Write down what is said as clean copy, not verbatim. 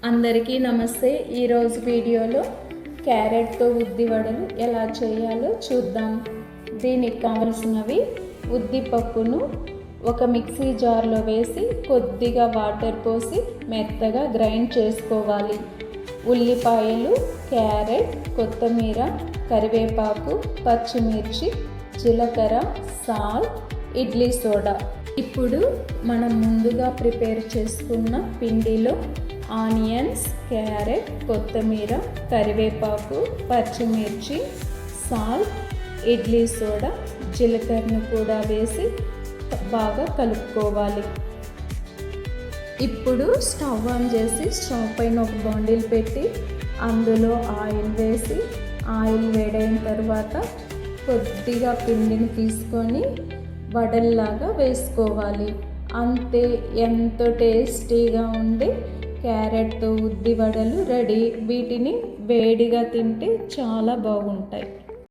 అందరికీ నమస్తే. ఈరోజు వీడియోలో క్యారెట్తో ఉద్ది వడలు ఎలా చేయాలో చూద్దాం. దీనికి కావలసినవి ఉద్దిపప్పును ఒక మిక్సీ జార్లో వేసి కొద్దిగా వాటర్ పోసి మెత్తగా గ్రైండ్ చేసుకోవాలి. ఉల్లిపాయలు, క్యారెట్, కొత్తిమీర, కరివేపాకు, పచ్చిమిర్చి, జీలకర్ర, సాల్ట్, ఇడ్లీ సోడా. ఇప్పుడు మనం ముందుగా ప్రిపేర్ చేసుకున్న పిండిలో ఆనియన్స్, క్యారెట్, కొత్తిమీర, కరివేపాకు, పచ్చిమిర్చి, సాల్ట్, ఇడ్లీ సోడా, జీలకర్రను కూడా వేసి బాగా కలుపుకోవాలి. ఇప్పుడు స్టవ్ ఆన్ చేసి స్టవ్ పైన ఒక బాండిల్ పెట్టి అందులో ఆయిల్ వేసి ఆయిల్ వేడైన తర్వాత కొద్దిగా పిండిని తీసుకొని వడల్లాగా వేసుకోవాలి. అంతే, ఎంతో టేస్టీగా ఉండే క్యారెట్తో ఉద్ది వడలు రెడీ. వీటిని వేడిగా తింటే చాలా బాగుంటాయి.